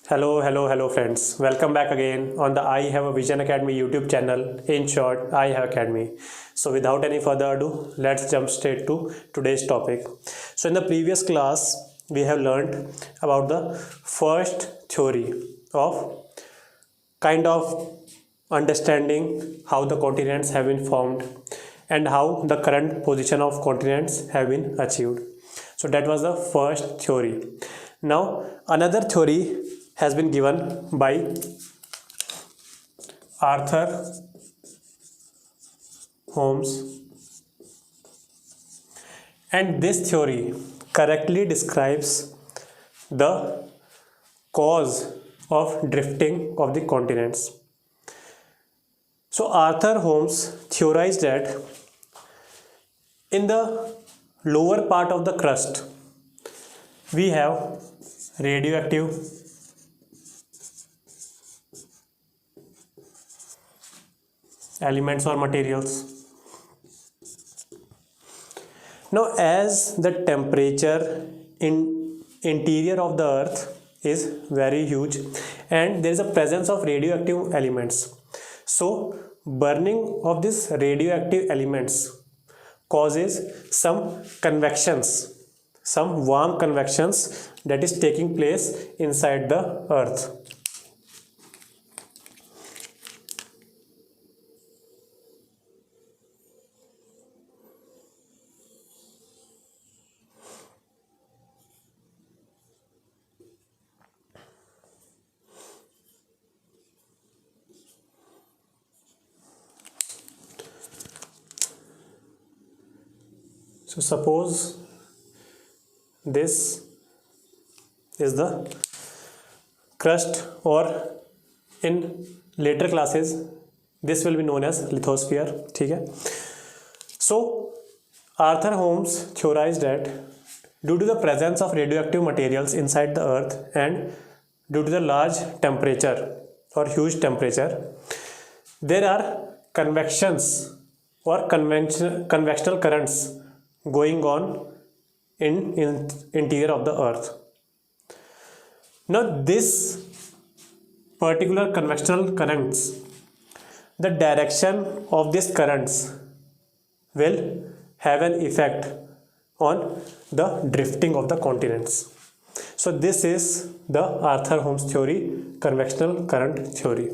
Hello friends. Welcome back again on the I Have a Vision Academy YouTube channel. In short, I Have Academy. So without any further ado, let's jump straight to today's topic. So in the previous class, we have learned about the first theory of kind of understanding how the continents have been formed and how the current position of continents have been achieved. So that was the first theory. Now another theory has been given by Arthur Holmes, and this theory correctly describes the cause of drifting of the continents. So Arthur Holmes theorized that in the lower part of the crust we have radioactive elements or materials. Now as the temperature in interior of the earth is very huge and there is a presence of radioactive elements, so burning of these radioactive elements causes some convections, some warm convections that is taking place inside the earth. So suppose this is the crust, or in later classes this will be known as lithosphere. ठीक है. So Arthur Holmes theorized that due to the presence of radioactive materials inside the earth and due to the large temperature or huge temperature, there are convections or convectional currents going on in interior of the earth. Now this particular convectional currents, the direction of these currents will have an effect on the drifting of the continents. So this is the Arthur Holmes theory, convectional current theory.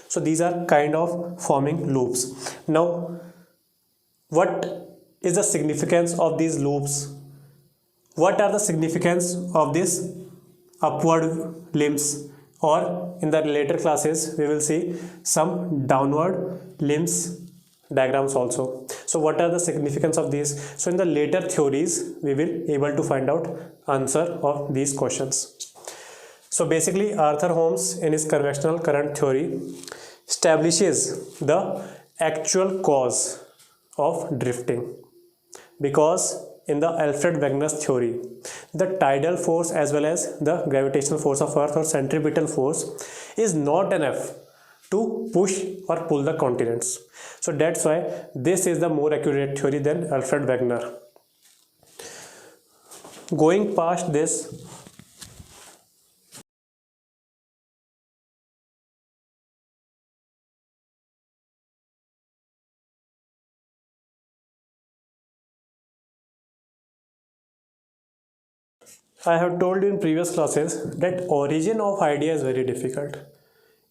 So these are kind of forming loops. Now what is the significance of these loops? What are the significance of these upward limbs, or in the later classes we will see some downward limbs diagrams also. So what are the significance of these? So in the later theories we will able to find out answer of these questions. So basically Arthur Holmes in his convectional current theory establishes the actual cause of drifting, because in the Alfred Wegener's theory, the tidal force as well as the gravitational force of earth or centripetal force is not enough to push or pull the continents. So that's why this is the more accurate theory than Alfred Wegener. Going past this, I have told you in previous classes that origin of idea is very difficult.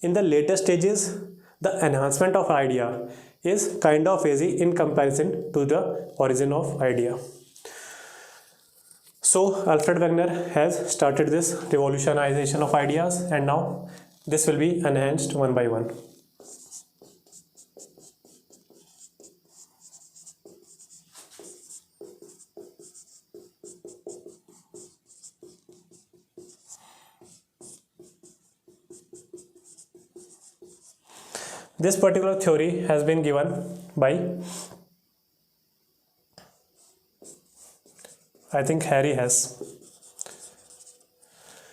In the later stages, the enhancement of idea is kind of easy in comparison to the origin of idea. So Alfred Wegener has started this revolutionization of ideas, and now this will be enhanced one by one. This particular theory has been given by, I think, Harry Hess.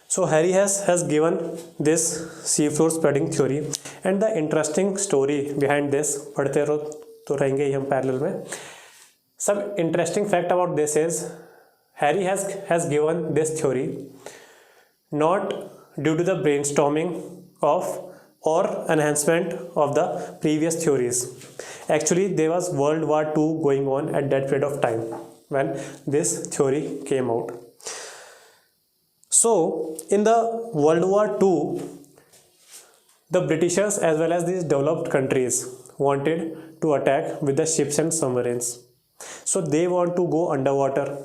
So Harry Hess has given this seafloor spreading theory, and the interesting story behind this, पढ़ते रहो तो रहेंगे ही हम parallel में. Some interesting fact about this is Harry has given this theory not due to the brainstorming of or enhancement of the previous theories. Actually, there was World War II going on at that period of time when this theory came out. So in the World War II, the Britishers as well as these developed countries wanted to attack with the ships and submarines. So they want to go underwater.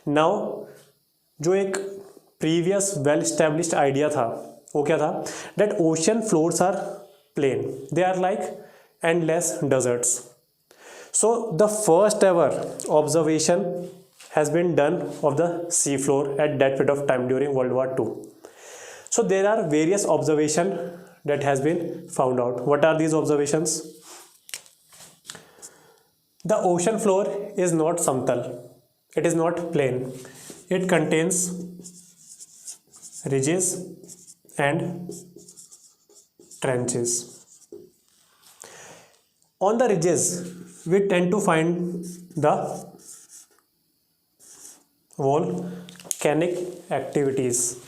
Now जो एक previous well established idea था वो क्या था, that ocean floors are plain, they are like endless deserts. So the first ever observation has been done of the sea floor at that period of time during World War II. So there are various observations that has been found out. What are these observations? The ocean floor is not samtal, it is not plain, it contains ridges and trenches. On the ridges we tend to find the volcanic activities.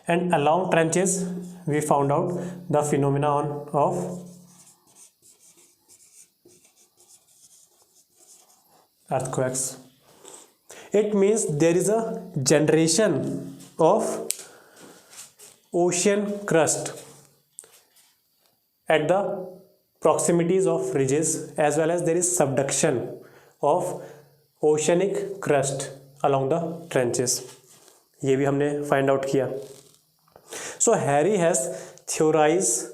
And along trenches we found out the phenomenon of earthquakes. It means there is a generation of ocean crust at the proximities of ridges, as well as there is subduction of oceanic crust along the trenches. ये भी हमने find out किया. So Harry has theorized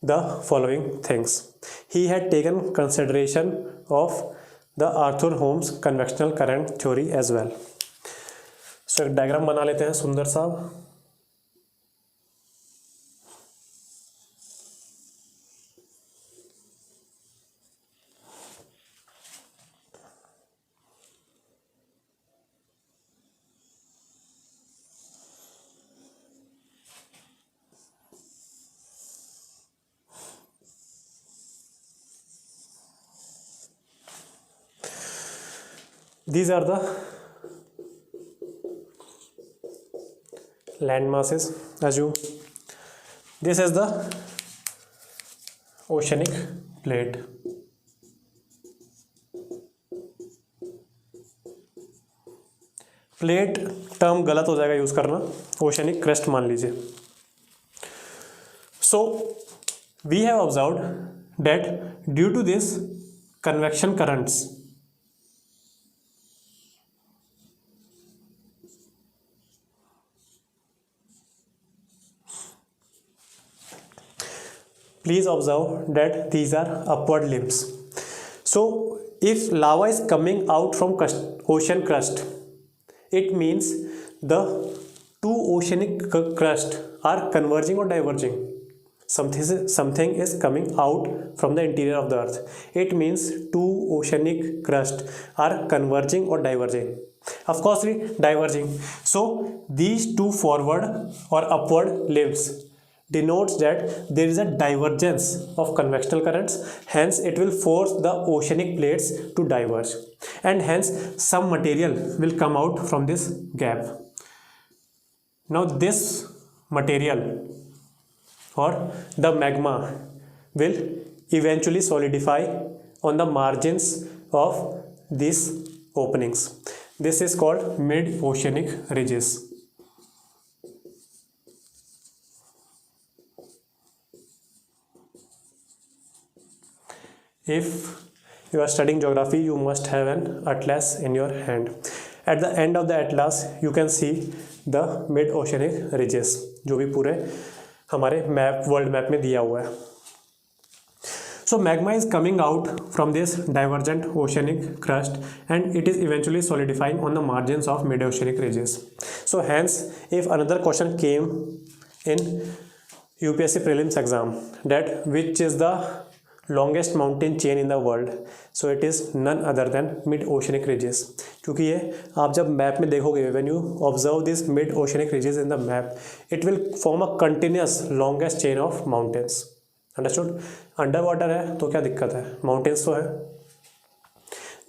the following things. He had taken consideration of the Arthur Holmes convectional current theory as well. So एक diagram बना लेते हैं सुंदर सा. These are the land masses. Assume this is the oceanic plate. Plate term गलत हो जाएगा use करना, ओशनिक क्रस्ट मान लीजिए. So we have observed that due to this convection currents please observe that these are upward limbs. So if lava is coming out from ocean crust, it means the two oceanic crust are converging or diverging. Something is coming out from the interior of the earth. It means two oceanic crust are converging or diverging. Of course diverging. So these two forward or upward limbs denotes that there is a divergence of convectional currents, hence it will force the oceanic plates to diverge, and hence some material will come out from this gap. Now this material or the magma will eventually solidify on the margins of these openings. This is called mid-oceanic ridges. If you are studying geography, you must have an atlas in your hand. At the end of the atlas, you can see the mid-oceanic ridges, जो भी पूरे हमारे map world map में दिया हुआ है. So magma is coming out from this divergent oceanic crust and it is eventually solidifying on the margins of mid-oceanic ridges. So hence, if another question came in UPSC prelims exam that which is the longest mountain chain in the world, so it is none other than mid oceanic ridges. क्योंकि ये आप जब map में देखोगे, when you observe this mid oceanic ridges in the map, it will form a continuous longest chain of mountains. Understood? Under water है तो क्या दिक्कत है, माउंटेन्स तो है.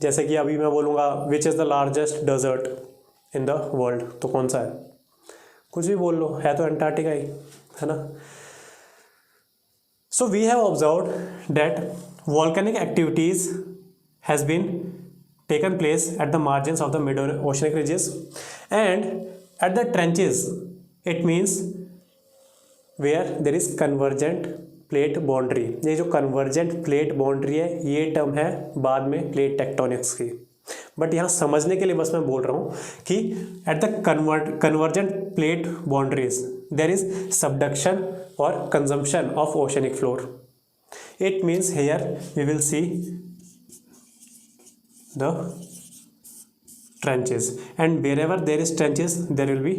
जैसे कि अभी मैं बोलूँगा which is the largest desert in the world, तो कौन सा है, कुछ भी बोल लो, है तो अंटार्कटिका ही है ना. So we have observed that volcanic activities has been taken place at the margins of the mid-oceanic ridges and at the trenches. It means where there is convergent plate boundary. ये जो convergent plate boundary है, ये term है बाद में plate tectonics की, but यहाँ समझने के लिए बस मैं बोल रहा हूँ कि at the convergent plate boundaries there is subduction or consumption of oceanic floor. It means here we will see the trenches, and wherever there is trenches there will be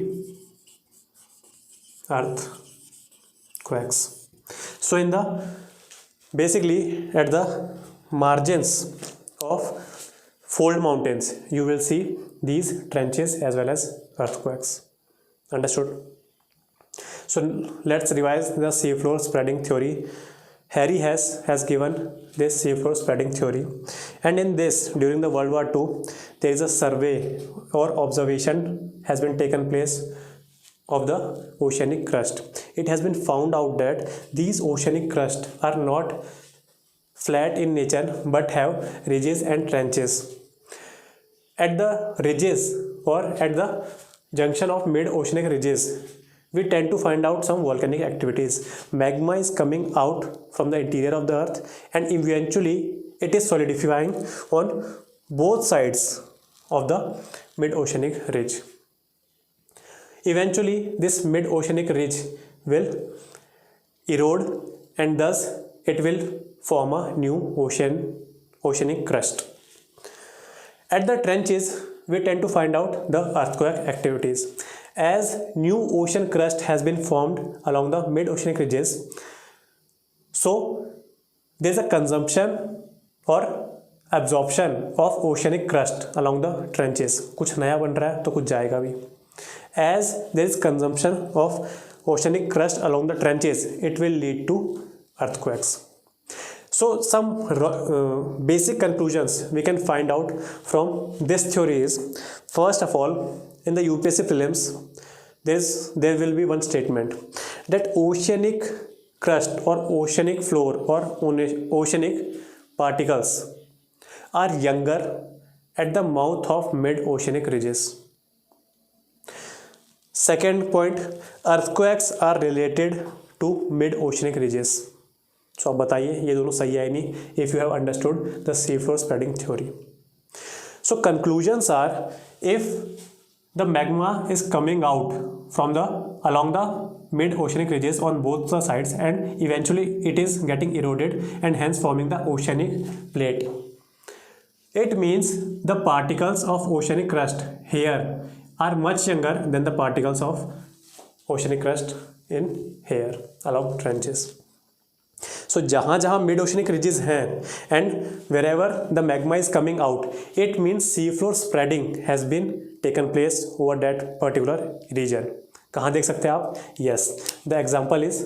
earthquakes. So in the basically at the margins of fold mountains you will see these trenches as well as earthquakes. Understood? So let's revise the seafloor spreading theory. Harry Hess has given this seafloor spreading theory, and in this during the World War II there is a survey or observation has been taken place of the oceanic crust. It has been found out that these oceanic crust are not flat in nature but have ridges and trenches. At the ridges or at the junction of mid-oceanic ridges, we tend to find out some volcanic activities. Magma is coming out from the interior of the earth and eventually it is solidifying on both sides of the mid-oceanic ridge. Eventually this mid-oceanic ridge will erode and thus it will form a new oceanic crust. At the trenches we tend to find out the earthquake activities. As new ocean crust has been formed along the mid-oceanic ridges, so there is a consumption or absorption of oceanic crust along the trenches. कुछ नया बन रहा है तो कुछ जाएगा भी. As there is consumption of oceanic crust along the trenches, it will lead to earthquakes. So some basic conclusions we can find out from this theory is, first of all, in the UPSC prelims there will be one statement that oceanic crust or oceanic floor or oceanic particles are younger at the mouth of mid-oceanic ridges. Second point, earthquakes are related to mid-oceanic ridges. So अब बताइए ये दोनों सही है नहीं, if you have understood the seafloor spreading theory. So conclusions are, if the magma is coming out from along the mid-oceanic ridges on both the sides and eventually it is getting eroded and hence forming the oceanic plate, it means the particles of oceanic crust here are much younger than the particles of oceanic crust in here along trenches. So जहाँ जहाँ mid oceanic ridges हैं and wherever the magma is coming out, it means seafloor spreading has been taken place over that particular region. कहाँ देख सकते हैं आप? Yes, the example is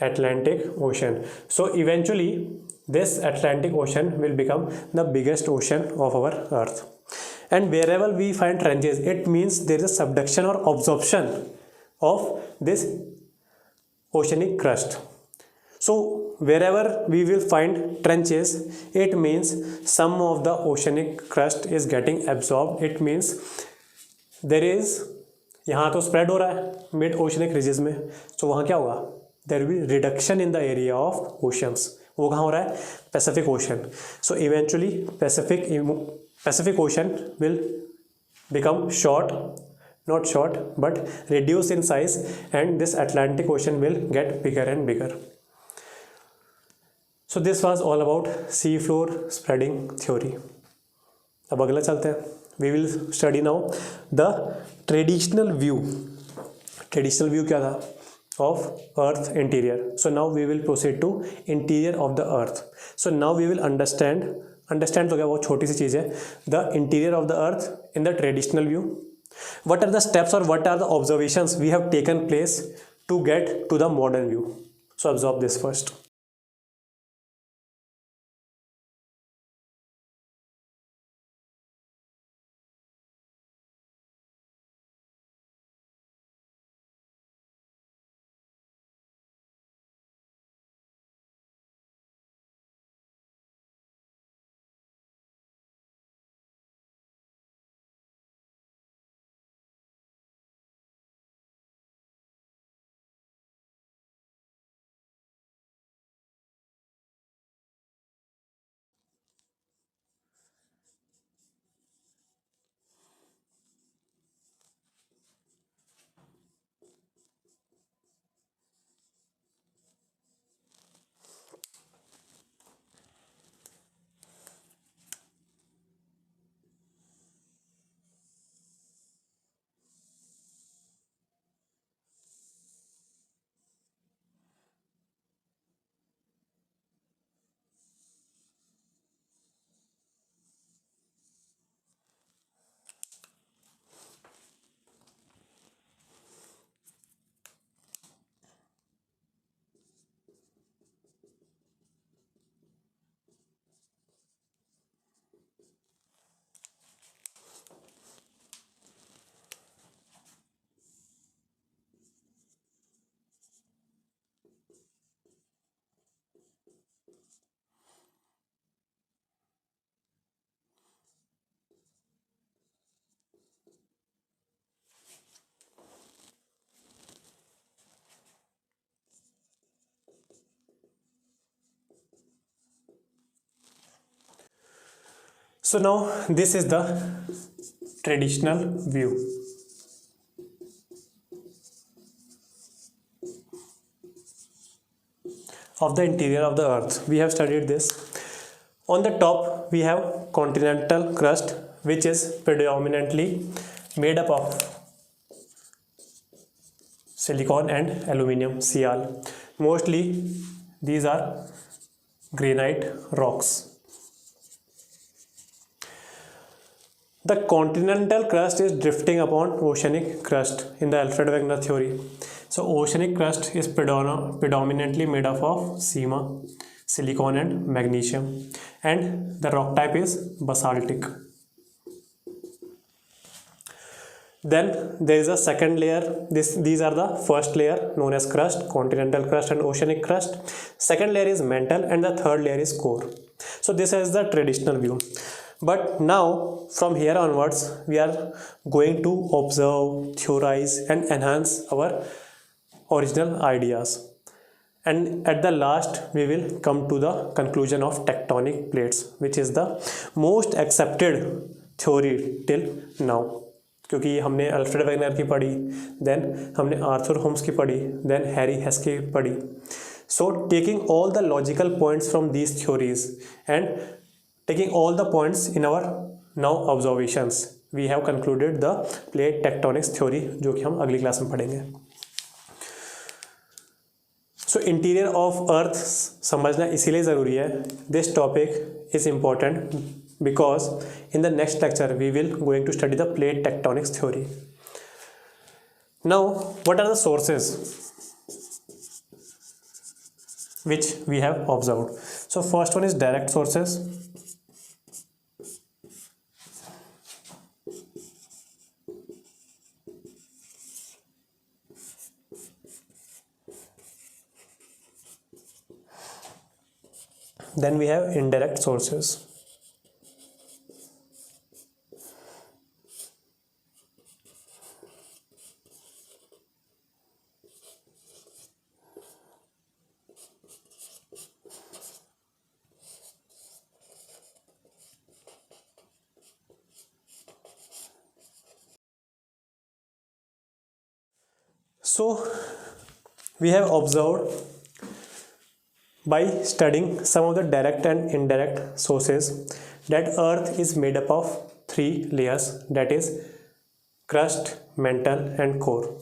Atlantic Ocean. So eventually this Atlantic Ocean will become the biggest ocean of our earth. And wherever we find trenches, it means there is a subduction or absorption of this oceanic crust. So wherever we will find trenches, it means some of the oceanic crust is getting absorbed. It means there is, यहाँ तो spread हो रहा है mid oceanic ridges में, so वहाँ क्या होगा? There will be reduction in the area of oceans. वो कहाँ हो रहा है? Pacific Ocean. So eventually Pacific Ocean will become short, not short but reduce in size, and this Atlantic Ocean will get bigger and bigger. So this was all about sea floor spreading theory. अब अगला चलते हैं. We will study now the traditional view. Traditional view क्या था? of earth interior. So now we will proceed to interior of the earth. So now we will understand तो क्या बहुत छोटी सी चीज़ है, the interior of the earth in the traditional view. What are the steps or what are the observations we have taken place to get to the modern view? So absorb this first. So now this is the traditional view. Of the interior of the earth. We have studied this. On the top we have continental crust, which is predominantly made up of silicon and aluminium, Cl. Mostly these are granite rocks. The continental crust is drifting upon oceanic crust in the Alfred Wegener theory. So oceanic crust is predominantly made up of SiMa, silicon and magnesium, and the rock type is basaltic. Then there is a second layer. These are the first layer known as crust, continental crust and oceanic crust. Second layer is mantle and the third layer is core. So this is the traditional view. But now from here onwards we are going to observe, theorize and enhance our original ideas. And at the last we will come to the conclusion of tectonic plates, which is the most accepted theory till now. क्योंकि हमने Alfred Wegener की पढ़ी, then हमने Arthur Holmes की पढ़ी, then Harry हेस की पढ़ी. So taking all the logical points from these theories and taking all the points in our now observations, we have concluded the plate tectonics theory, जो कि हम अगली क्लास में पढ़ेंगे. So interior of earth समझना इसीलिए ज़रूरी है. This topic is important because in the next lecture we will going to study the plate tectonics theory. Now what are the sources which we have observed? So first one is direct sources. Then we have indirect sources. So we have observed by studying some of the direct and indirect sources that earth is made up of three layers, that is crust, mantle and core.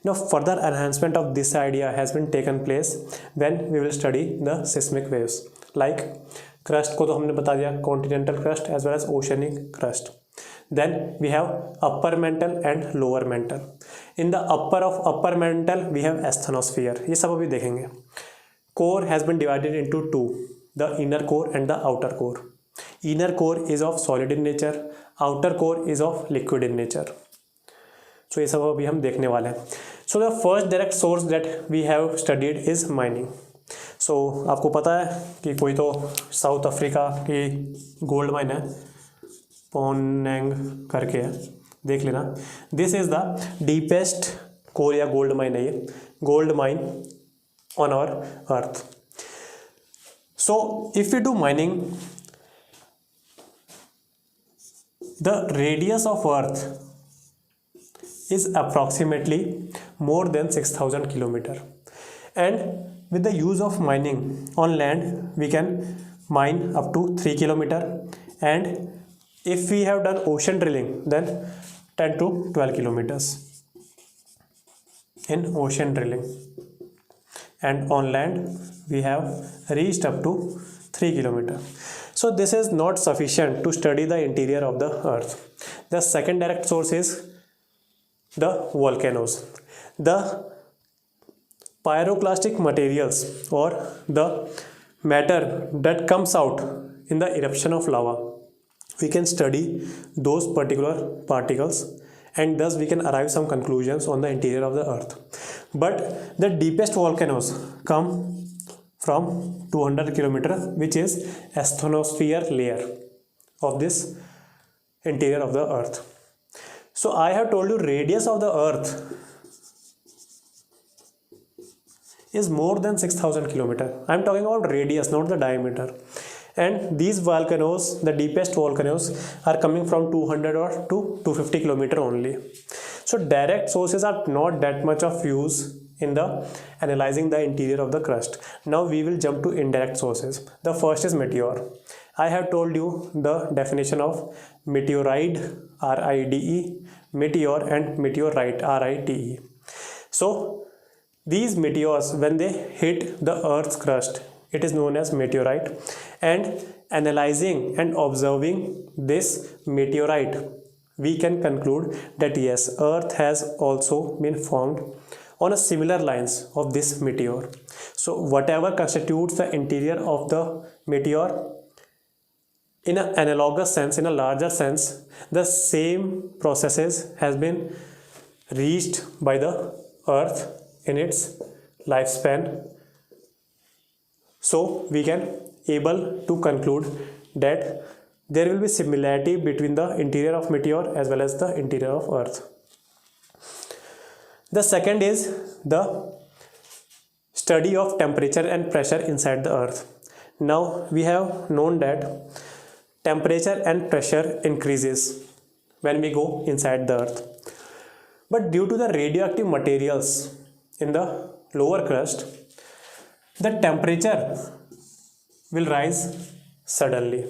Now further enhancement of this idea has been taken place when we will study the seismic waves. Like crust को तो हमने बता दिया, continental crust as well as oceanic crust. Then we have upper mantle and lower mantle. In the upper mantle we have asthenosphere. ये सब अभी देखेंगे. Core has been divided into two, the inner core and the outer core. Inner core is of solid in nature, outer core is of liquid in nature. So ये सब अभी हम देखने वाले हैं. So the first direct source that we have studied is mining. So आपको पता है कि कोई तो साउथ अफ्रीका की गोल्ड माइन है, पोनेंग करके है, देख लेना. This is the deepest core या गोल्ड माइन है, ये gold mine on our earth. So if you do mining, the radius of earth is approximately more than 6,000 kilometer, and with the use of mining on land we can mine up to 3 kilometer, and if we have done ocean drilling then 10 to 12 kilometers in ocean drilling, and on land we have reached up to 3 kilometer. So this is not sufficient to study the interior of the earth. The second direct source is the volcanoes. The pyroclastic materials or the matter that comes out in the eruption of lava, we can study those particular particles, and thus we can arrive some conclusions on the interior of the earth. But the deepest volcanoes come from 200 kilometer, which is asthenosphere layer of this interior of the earth. So I have told you radius of the earth is more than 6,000 kilometer. I am talking about radius, not the diameter. And these volcanoes, the deepest volcanoes, are coming from 200 or to 250 kilometer only. So direct sources are not that much of use in the analyzing the interior of the crust. Now we will jump to indirect sources. The first is meteor. I have told you the definition of meteorite, R-I-D-E, meteor, and meteorite, R-I-T-E. So these meteors, when they hit the earth's crust, it is known as meteorite. And analyzing and observing this meteorite, we can conclude that yes, earth has also been formed on a similar lines of this meteor. So whatever constitutes the interior of the meteor, in an analogous sense, in a larger sense, the same processes has been reached by the earth in its lifespan. So we can able to conclude that there will be similarity between the interior of meteor as well as the interior of earth. The second is the study of temperature and pressure inside the earth. Now we have known that temperature and pressure increases when we go inside the earth, but due to the radioactive materials in the lower crust, the temperature will rise suddenly,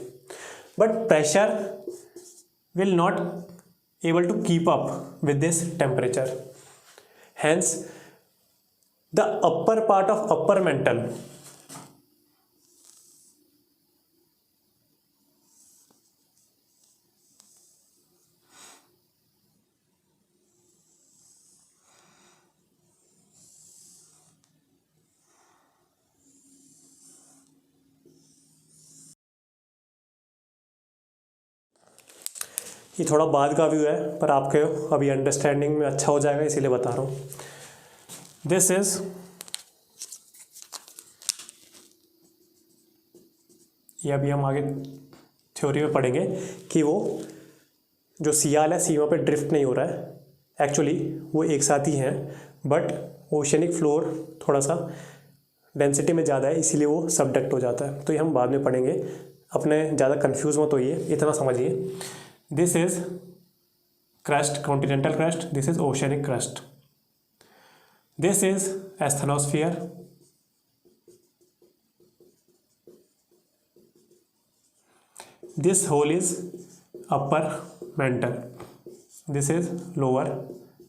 but pressure will not able to keep up with this temperature. Hence the upper part of upper mantle ये थोड़ा बाद का view है, पर आपके अभी understanding में अच्छा हो जाएगा, इसीलिए बता रहा हूँ. दिस इज ये अभी हम आगे थ्योरी में पढ़ेंगे कि वो जो सियाल है सीमा पे ड्रिफ्ट नहीं हो रहा है. एक्चुअली वो एक साथ ही हैं, बट ओशनिक फ्लोर थोड़ा सा डेंसिटी में ज़्यादा है, इसीलिए वो सबडक्ट हो जाता है. तो ये हम बाद में पढ़ेंगे, अपने ज़्यादा कंफ्यूज मत होइए, इतना समझिए. This is crust, continental crust. This is oceanic crust. This is asthenosphere. This hole is upper mantle. This is lower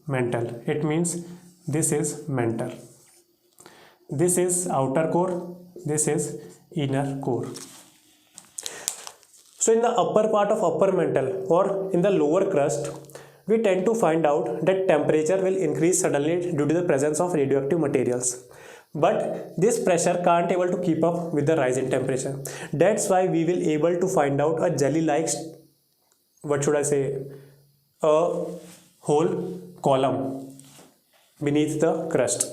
mantle. It means this is mantle, this is outer core, this is inner core. So in the upper part of upper mantle or in the lower crust, we tend to find out that temperature will increase suddenly due to the presence of radioactive materials. But this pressure can't able to keep up with the rise in temperature. That's why we will able to find out a jelly-like, what should I say, a whole column beneath the crust.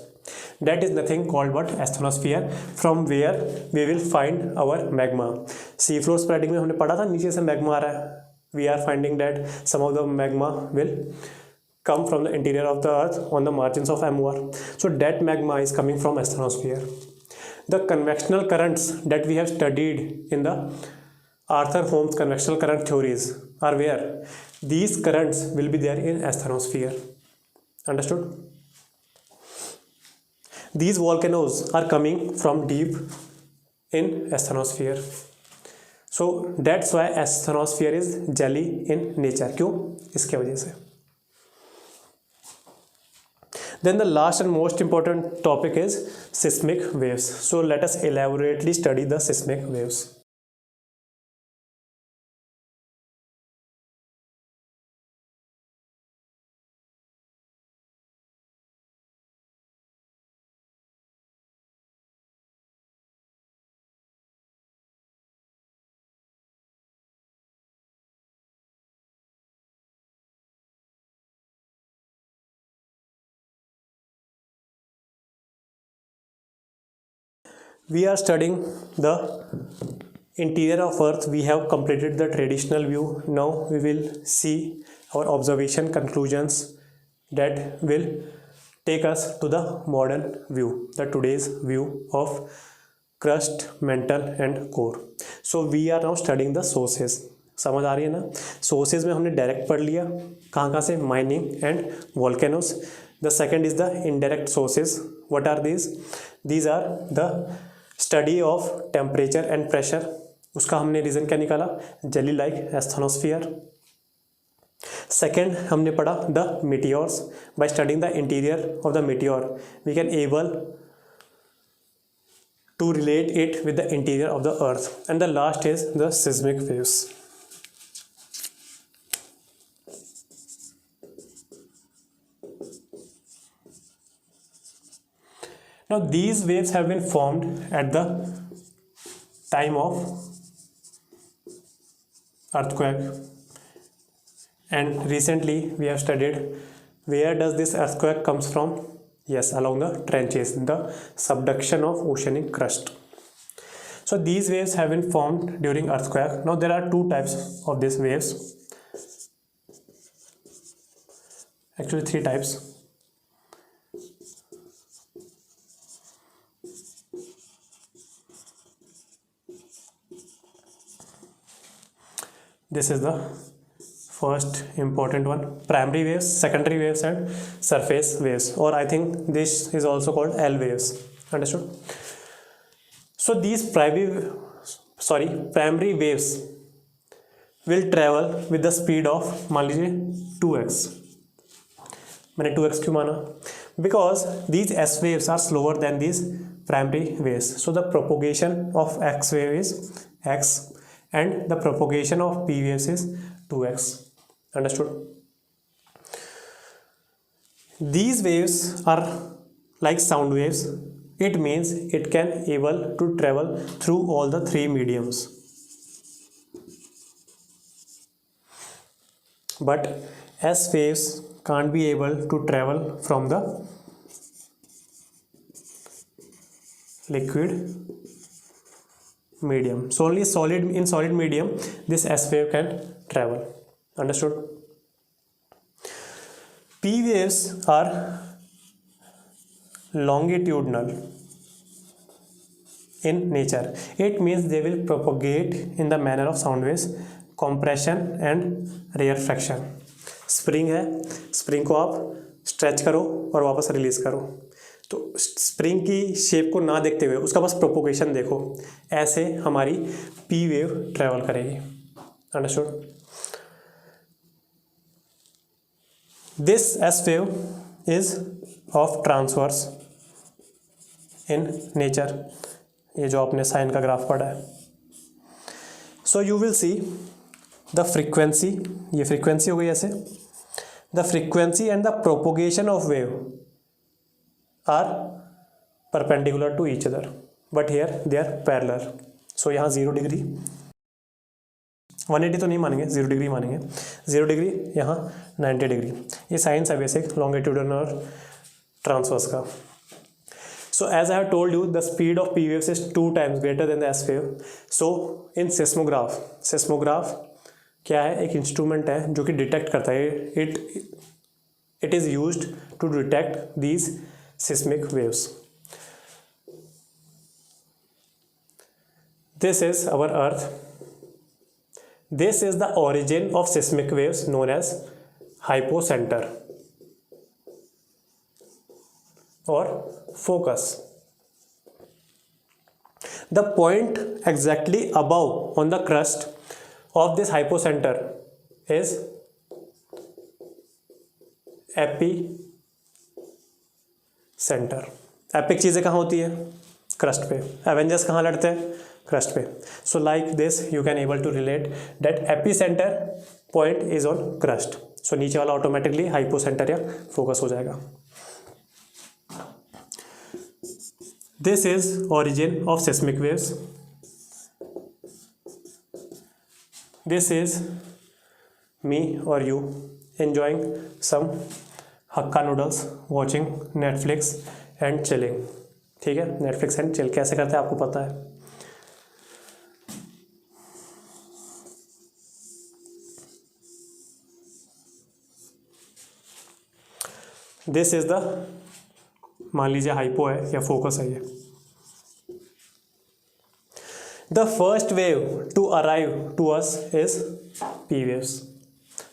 That is nothing called but asthenosphere, from where we will find our magma. Sea floor spreading में हमने पढ़ा था नीचे से magma आ रहा है. We are finding that some of the magma will come from the interior of the earth on the margins of MOR. So that magma is coming from asthenosphere. The convectional currents that we have studied in the Arthur Holmes convectional current theories are where? These currents will be there in asthenosphere. Understood? These volcanoes are coming from deep in asthenosphere. So that's why asthenosphere is jelly in nature. क्यों? इसके वजह से. Then the last and most important topic is seismic waves. So let us elaborately study the seismic waves. We are studying the interior of Earth. We have completed the traditional view. Now we will see our observation conclusions that will take us to the modern view, the today's view of crust, mantle and core. So we are now studying the sources. समझ आ रही है ना? Sources में हमने direct पढ़ लिया, कहाँ से, mining and volcanoes. The second is the indirect sources. What are these are the study of temperature and pressure. उसका हमने रीज़न क्या निकाला? Jelly like asthenosphere. सेकेंड हमने पढ़ा the meteors. By studying the interior of the meteor we can able to relate it with the interior of the earth. And the last is the seismic waves. Now these waves have been formed at the time of earthquake, and recently we have studied where does this earthquake comes from. Yes, along the trenches, the subduction of oceanic crust. So these waves have been formed during earthquake. Now there are two types of these waves, actually three types. This is the first important one: primary waves, secondary waves and surface waves, or I think this is also called L waves. Understood? So these primary waves will travel with the speed of, मान लीजिए 2x. मैंने 2x क्यों माना? Because these S waves are slower than these primary waves. So the propagation of X wave is x and the propagation of P waves is 2x. Understood? These waves are like sound waves. It means it can able to travel through all the three mediums. But S waves can't be able to travel from the liquid medium. So only solid medium this S wave can travel. Understood? P waves are longitudinal in nature. It means they will propagate in the manner of sound waves, compression and rarefaction. Spring है, spring को आप stretch करो और वापस release करो, तो spring की shape को ना देखते हुए उसका बस प्रोपोगेशन देखो, ऐसे हमारी पी वेव ट्रेवल करेगी. Understood? This S wave is of transverse in nature, ये जो आपने साइन का ग्राफ पढ़ा है. So you will see the frequency, ये फ्रीक्वेंसी हो गई ऐसे, the frequency and the propagation of wave are perpendicular to each other, but here they are parallel. So यहाँ 0 डिग्री, 180 तो नहीं मानेंगे, 0 डिग्री मानेंगे, 0 डिग्री, यहाँ 90 डिग्री. ये साइंस है बेसिक लॉन्गिट्यूडनल और ट्रांसवर्स का. So as I have told you, the speed of P waves is 2 times greater than the S wave. So in seismograph क्या है, एक इंस्ट्रूमेंट है जो कि डिटेक्ट करता है. It is used to detect these seismic waves. This is our earth. This is the origin of seismic waves known as hypocenter or focus. The point exactly above on the crust of this hypocenter is epicenter. Epic चीज़ें कहाँ होती है? Crust पे. Avengers कहाँ लड़ते हैं? Crust पे. So like this you can able to relate that epicentre point is on crust. So नीचे वाला ऑटोमेटिकली हाइपोसेंटर या फोकस हो जाएगा. This is origin of seismic waves. This is me or you enjoying some Hakka noodles, watching Netflix and chilling. ठीक है, Netflix and chill कैसे करते हैं आपको पता है. This is the, मान लीजिए हाइपो है या फोकस है ये. The first wave to arrive to us is P waves.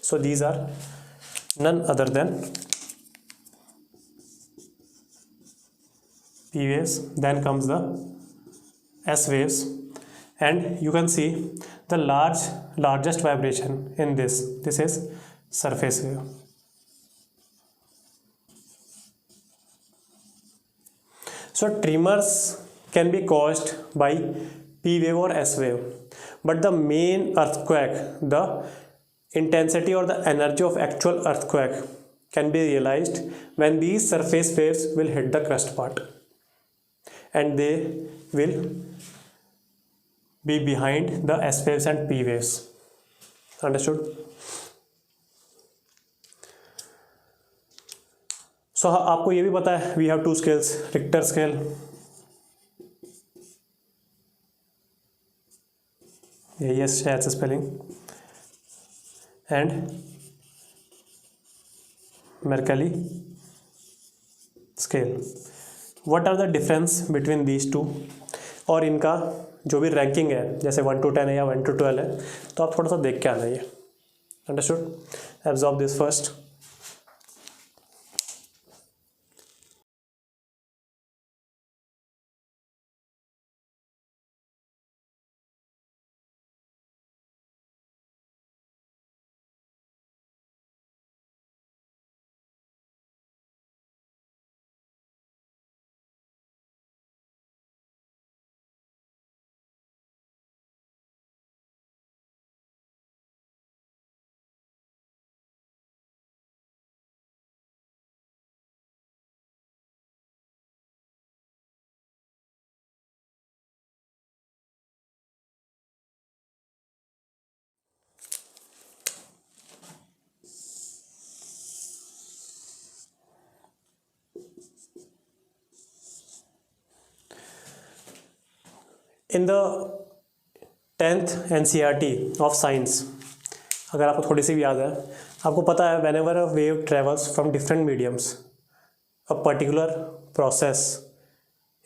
So these are none other than P waves. Then comes the S waves and you can see the largest vibration in this is surface wave. So tremors can be caused by P wave or S wave, but the main earthquake, the intensity or the energy of actual earthquake can be realized when these surface waves will hit the crust part, and they will be behind the S waves and P waves. Understood? So आपको ये भी पता है we have 2 scales, Richter scale, यही है शायद से spelling, and Mercalli scale. What are the difference between these two, और इनका जो भी रैंकिंग है जैसे 1 to 10 है या 1 to 12 है, तो आप थोड़ा सा देख के आना ये. Understood? Absorb this first. In the 10th NCERT of science, अगर आपको थोड़ी सी भी याद है, आपको पता है when ever a wave travels from different mediums a particular process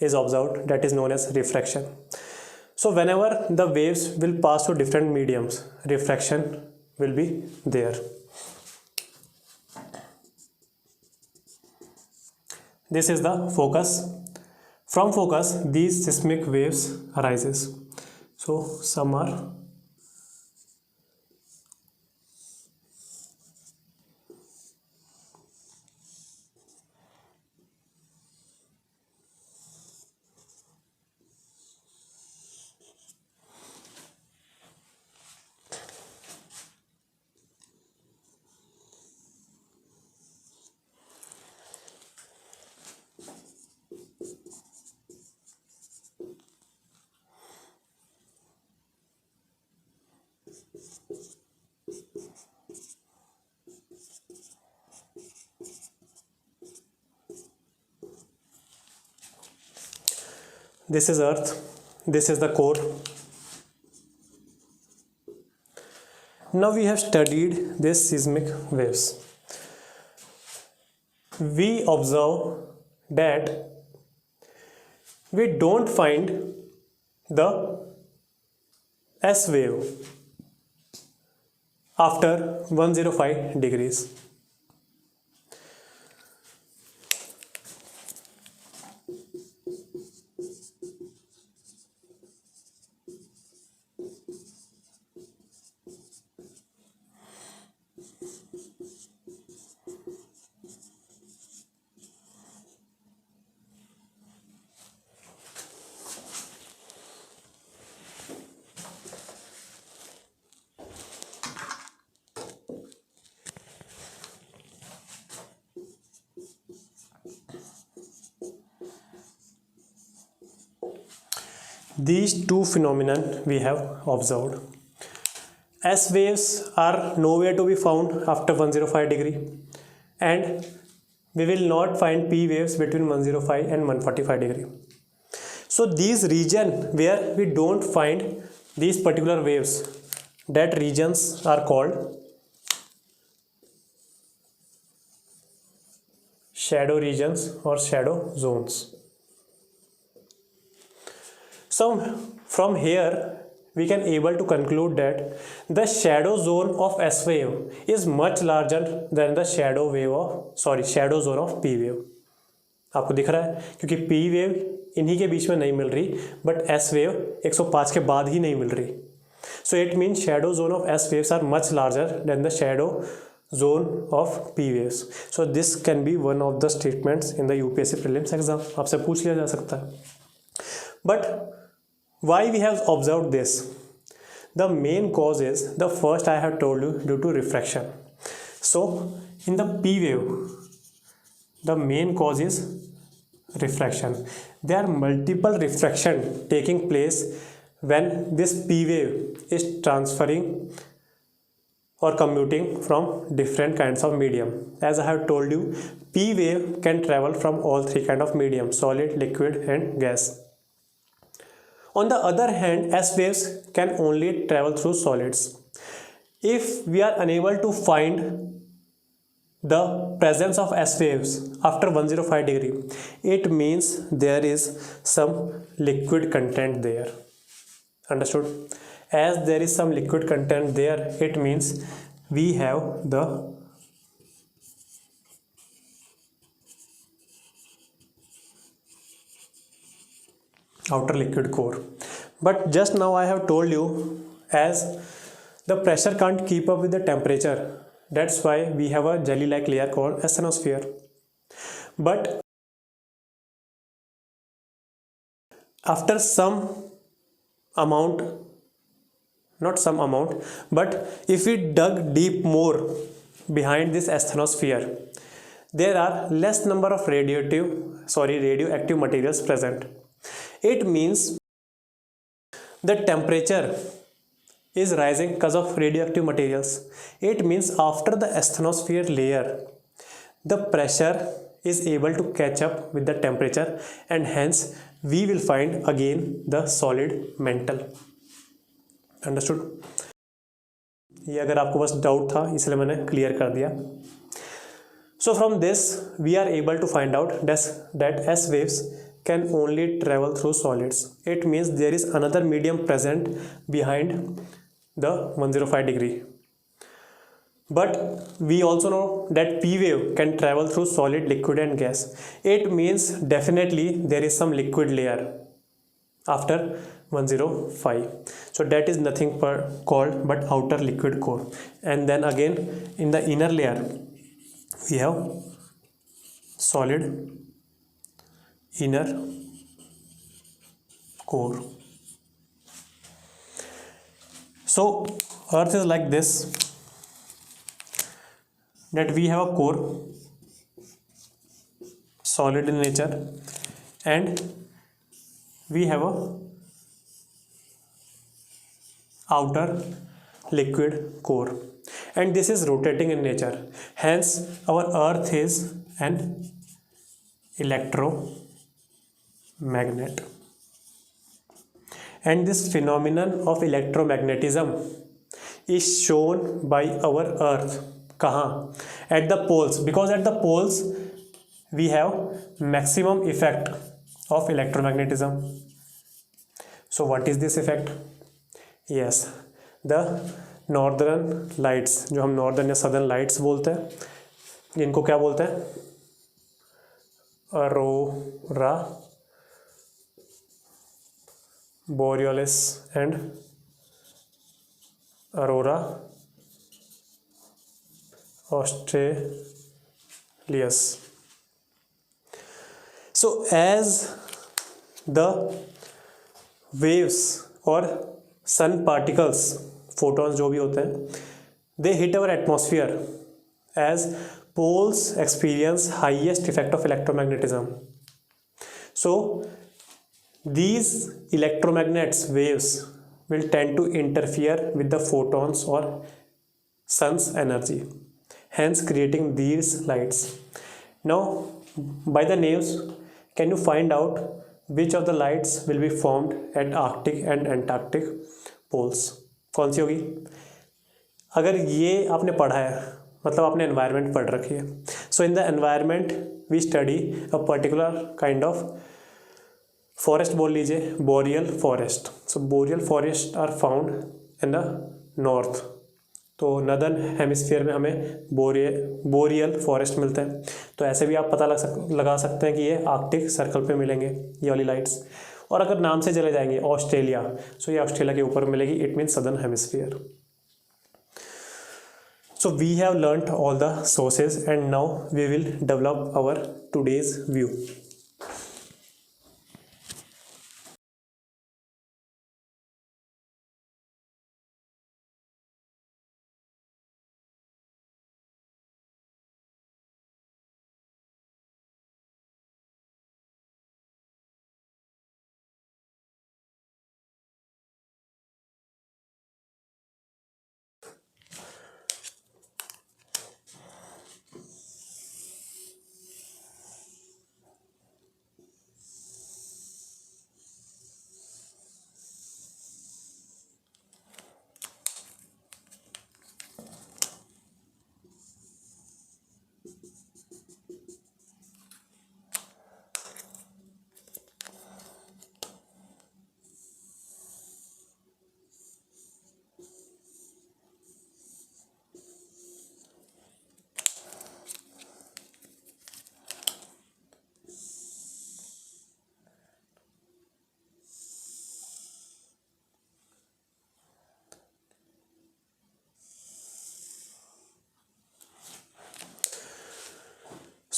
is observed that is known as refraction. So whenever the waves will pass through different mediums, refraction will be there. This is the focus. From focus these seismic waves arises. So some are This is Earth, this is the core. Now we have studied these seismic waves. We observe that we don't find the S wave after 105 degrees. These two phenomena we have observed. S waves are nowhere to be found after 105 degree, and we will not find P waves between 105 and 145 degree. So these region where we don't find these particular waves, that regions are called shadow regions or shadow zones. So from here we can able to conclude that the shadow zone of S wave is much larger than the shadow zone of P wave. आपको दिख रहा है, क्योंकि P wave इन्हीं के बीच में नहीं मिल रही, बट S wave 105 के बाद ही नहीं मिल रही. So it means shadow zone of S waves are much larger than the shadow zone of P waves. So this can be one of the statements in the UPSC prelims exam. आपसे पूछ लिया जा सकता है. But why we have observed this? The main cause is, the first I have told you, due to refraction. So in the P wave, the main cause is refraction. There are multiple refraction taking place when this P wave is transferring or commuting from different kinds of medium. As I have told you, P wave can travel from all three kind of medium: solid, liquid and gas. On the other hand, S waves can only travel through solids. If we are unable to find the presence of S waves after 105 degree, it means there is some liquid content there. Understood? As there is some liquid content there, it means we have the outer liquid core. But just now I have told you, as the pressure can't keep up with the temperature, that's why we have a jelly like layer called asthenosphere. But after some amount, not some amount, but if we dug deep more behind this asthenosphere, there are less number of radioactive materials present. It means the temperature is rising because of radioactive materials. It means after the asthenosphere layer, the pressure is able to catch up with the temperature, and hence we will find again the solid mantle. Understood? ये अगर आपको बस doubt था इसलिए मैंने clear कर दिया. So from this we are able to find out that S waves can only travel through solids. It means there is another medium present behind the 105 degree. But we also know that P wave can travel through solid, liquid and gas. It means definitely there is some liquid layer after 105. So that is nothing called but outer liquid core. And then again in the inner layer we have solid inner core. So Earth is like this, that we have a core, solid in nature, and we have a outer liquid core, and this is rotating in nature. Hence our earth is an electromagnet, and this phenomenon of electromagnetism is shown by our earth. कहाँ? At the poles, because at the poles we have maximum effect of electromagnetism. So what is this effect? Yes, the northern lights, जो हम northern या southern lights बोलते हैं, इनको क्या बोलते हैं? Aurora borealis and aurora australis. So as the waves और सन पार्टिकल्स, फोटॉन्स जो भी होते हैं, they hit our atmosphere as poles experience highest effect of electromagnetism. So these electromagnets waves will tend to interfere with the photons or sun's energy, hence creating these lights. Now by the names, can you find out which of the lights will be formed at Arctic and Antarctic poles? कौन सी होगी? अगर ये आपने पढ़ा है, मतलब आपने environment पढ़ रखी है. So in the environment we study a particular kind of forest, बोल लीजिए boreal forest. So boreal forest are found in the north. तो नदर्न हेमिस्फीयर में हमें बोरियल फॉरेस्ट मिलते हैं. तो ऐसे भी आप पता लगा सकते हैं कि ये आर्कटिक सर्कल पे मिलेंगे ये वाली लाइट्स. और अगर नाम से चले जाएंगे ऑस्ट्रेलिया, सो ये ऑस्ट्रेलिया के ऊपर मिलेगी. It means southern hemisphere. So we have learned all the sources and now we will develop our today's view.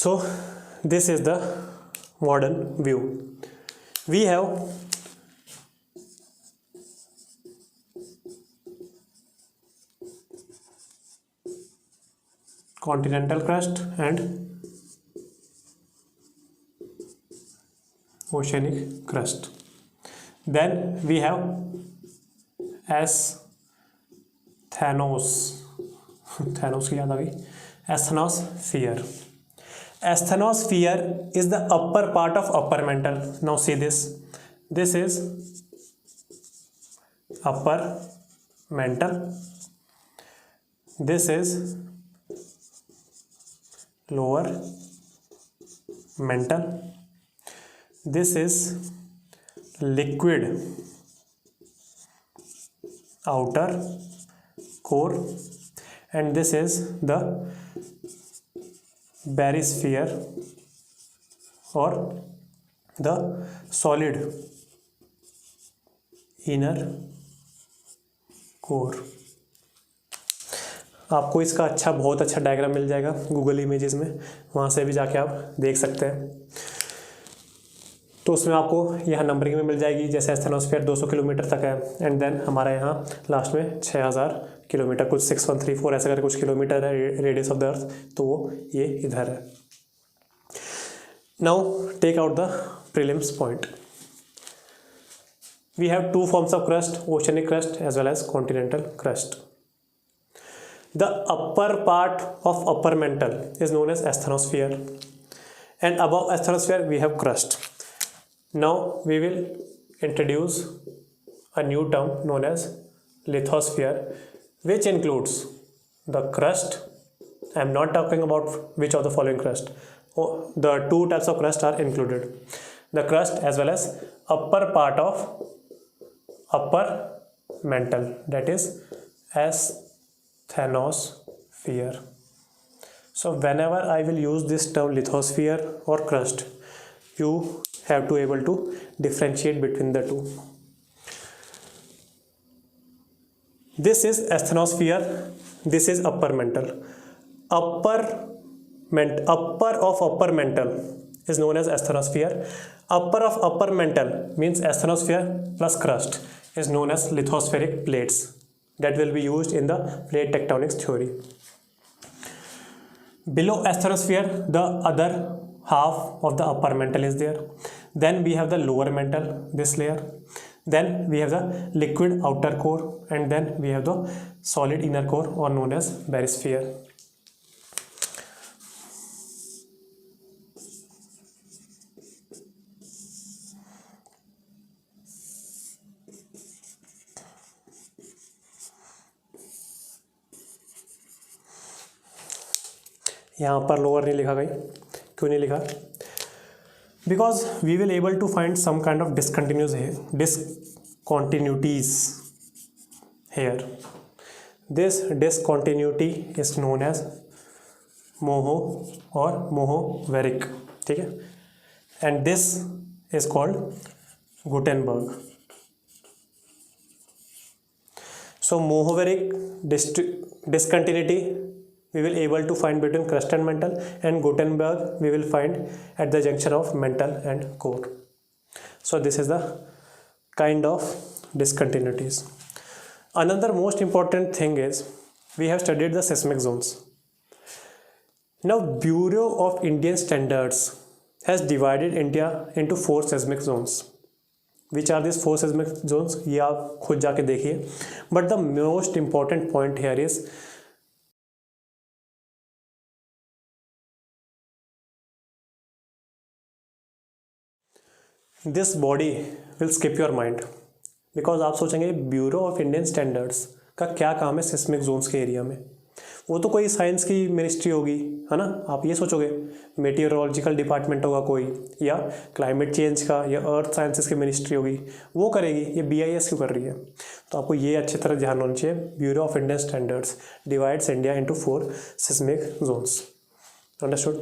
So this is the modern view. We have continental crust and oceanic crust. Then we have Thanos की याद आ गई. Asthenosphere. Asthenosphere is the upper part of upper mantle. Now see this. This is upper mantle. This is lower mantle. This is liquid outer core, and this is the barysphere or the solid inner core. आपको इसका बहुत अच्छा diagram मिल जाएगा Google images में, वहाँ से भी जाके आप देख सकते हैं. तो उसमें आपको यहाँ नंबरिंग में मिल जाएगी. जैसे एस्थेनोस्फीयर 200 किलोमीटर तक है, एंड देन हमारा यहाँ लास्ट में 6000 किलोमीटर, कुछ 6134 ऐसा करके कुछ किलोमीटर है रेडियस ऑफ द अर्थ. तो वो ये इधर है. Now take out the prelims point. We have two forms of crust, oceanic crust as well as continental crust. The upper part of upper mantle is known as asthenosphere, and above asthenosphere we have crust. Now we will introduce a new term known as lithosphere, which includes the crust. I am not talking about which of the following crust. Oh, the two types of crust are included: the crust as well as upper part of upper mantle, that is asthenosphere. So whenever I will use this term lithosphere or crust, you have to able to differentiate between the two. This is asthenosphere, this is upper mantle. Upper of upper mantle is known as asthenosphere. Upper of upper mantle means asthenosphere plus crust is known as lithospheric plates, that will be used in the plate tectonics theory. Below asthenosphere, the other half of the upper mantle is there. Then we have the lower mantle, this layer. Then we have the liquid outer core, and then we have the solid inner core, or known as barysphere. यहाँ पर lower नहीं लिखा गई, क्यों नहीं लिखा? Because we will able to find some kind of discontinuities here. This discontinuity is known as मोहो और मोहोवेरिक, ठीक है, and this is called Gutenberg. So mohoveric discontinuity we will able to find between crust and mantle, and Gutenberg we will find at the junction of mantle and core. So this is the kind of discontinuities. Another most important thing is we have studied the seismic zones. Now Bureau of Indian Standards has divided India into 4 seismic zones. Which are these 4 seismic zones? ये आप खुद जाके देखिए. But the most important point here is this body will skip your mind, because आप सोचेंगे bureau of Indian standards का क्या काम है सिस्मिक जोन्स के एरिया में. वो तो कोई साइंस की मिनिस्ट्री होगी, है ना. आप ये सोचोगे मेटीरियोलॉजिकल डिपार्टमेंट होगा कोई, या क्लाइमेट चेंज का या अर्थ साइंसेस की मिनिस्ट्री होगी, वो करेगी. ये BIS क्यों कर रही है? तो आपको ये अच्छी तरह ध्यान होना चाहिए. Bureau of Indian Standards divides India into 4 seismic zones. Understood?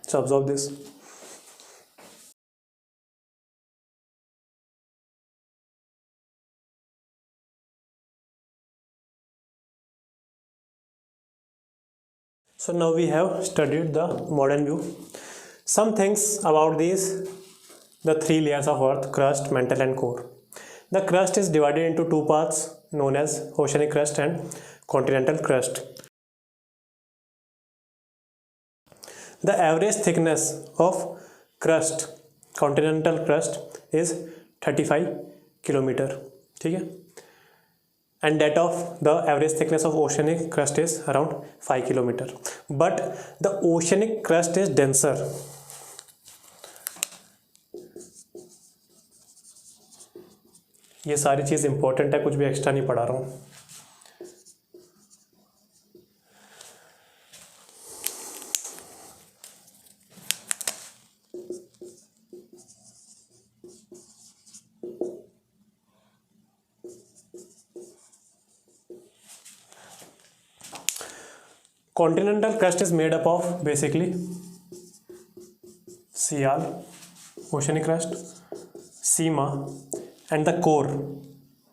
So observe this. So now we have studied the modern view. Some things about these, the 3 layers of earth: crust, mantle and core. The crust is divided into 2 parts known as oceanic crust and continental crust. The average thickness of crust, continental crust, is 35 kilometer, ठीक है, and that of the average thickness of oceanic crust is around 5 kilometer. But the oceanic crust is denser. ये सारी चीज़ important है, कुछ भी extra नहीं पढ़ा रहा हूँ. Continental crust is made up of basically Sial, oceanic crust, Sima, and the core.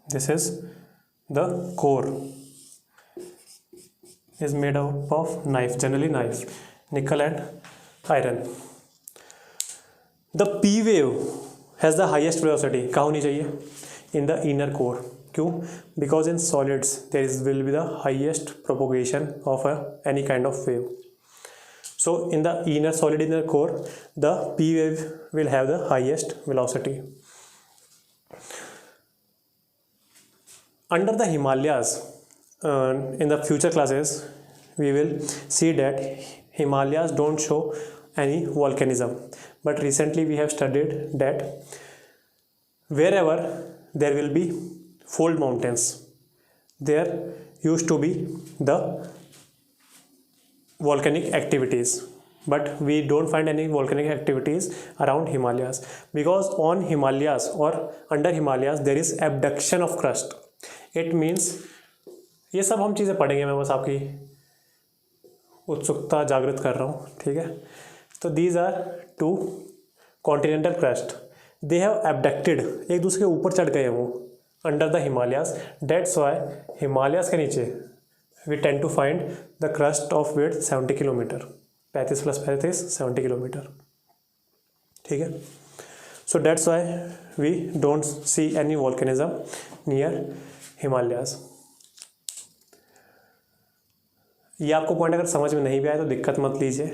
This is the core is made up of knife, generally knife, nickel and iron. The P wave has the highest velocity. कहाँ होनी चाहिए? In the inner core. क्यों? Because in solids there will be the highest propagation of any kind of wave. So in the inner solid inner core, the P wave will have the highest velocity. Under the Himalayas, in the future classes we will see that Himalayas don't show any volcanism, but recently we have studied that wherever there will be fold mountains, there used to be the volcanic activities, but we don't find any volcanic activities around Himalayas, because on Himalayas or under Himalayas there is abduction of crust. It means ये सब हम चीज़ें पढ़ेंगे, मैं बस आपकी उत्सुकता जागृत कर रहा हूँ, ठीक है। तो these are two continental crust, they have abducted, एक दूसरे के ऊपर चढ़ गए हैं वो under the Himalayas. That's why Himalayas के नीचे we tend to find the crust of width 70 kilometre, 35 + 35 70 kilometre, ठीक है। So that's why we don't see any volcanism near Himalayas. ये आपको पॉइंट अगर समझ में नहीं भी आया तो दिक्कत मत लीजिए,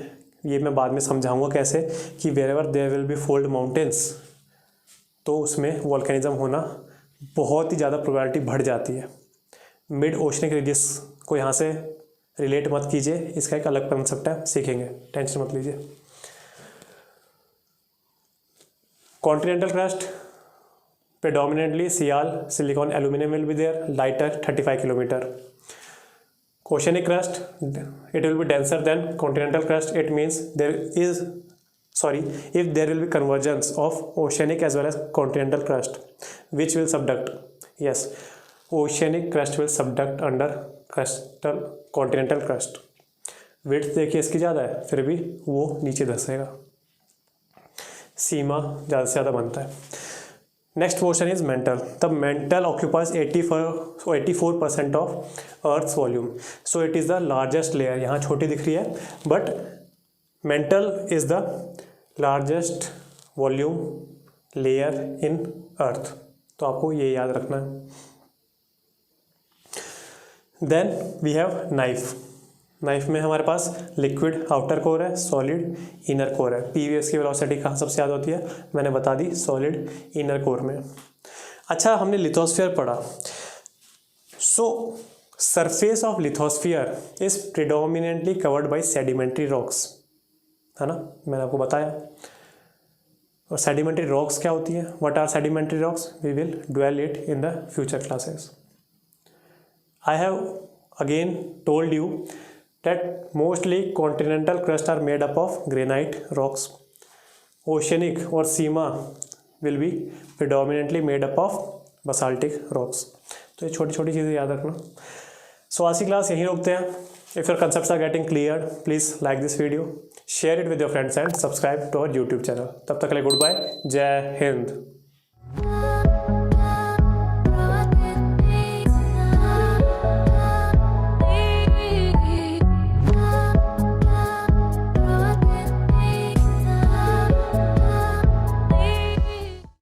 ये मैं बाद में समझाऊंगा कैसे कि wherever there will be fold mountains, तो उसमें वॉल्केनिज्म होना बहुत ही ज़्यादा प्रोबेबिलिटी बढ़ जाती है। मिड ओशनिक रीजियस को यहाँ से रिलेट मत कीजिए, इसका एक अलग कंसेप्ट है, सीखेंगे, टेंशन मत लीजिए। Continental crust predominantly Sial, silicon, aluminum will be there, lighter 35 kilometer. Oceanic crust, it will be denser than continental crust. It means if there will be convergence of oceanic as well as continental crust, which will subduct. Yes, oceanic crust will subduct under continental crust. width देखिए इसकी ज़्यादा है, फिर भी वो नीचे धंसेगा, सीमा ज़्यादा से ज़्यादा बनता है। Next portion is mantle. The mantle occupies 84% of Earth's volume. So it is the largest layer. यहाँ छोटी दिख रही है, but mantle is the largest volume layer in Earth. तो आपको ये याद रखना है। Then we have knife. Knife में हमारे पास लिक्विड आउटर कोर है, सॉलिड इनर कोर है। पीवीएस की वेलोसिटी कहाँ सबसे ज़्यादा होती है, मैंने बता दी, सॉलिड इनर कोर में। अच्छा, हमने लिथोस्फीयर पढ़ा। सो surface of lithosphere is predominantly covered by sedimentary rocks, है ना, मैंने आपको बताया। और सेडिमेंट्री रॉक्स क्या होती है, what are sedimentary rocks, we will dwell it in the future classes. I have again told you that mostly continental crust are made up of granite rocks. Oceanic or seema will be predominantly made up of basaltic rocks. तो ये छोटी छोटी चीज़ें याद रखना। सो आज की class यहीं रोकते हैं। If your concepts are getting clear, please like this video, share it with your friends and subscribe to our YouTube channel. तब तक के लिए गुड बाय, जय हिंद।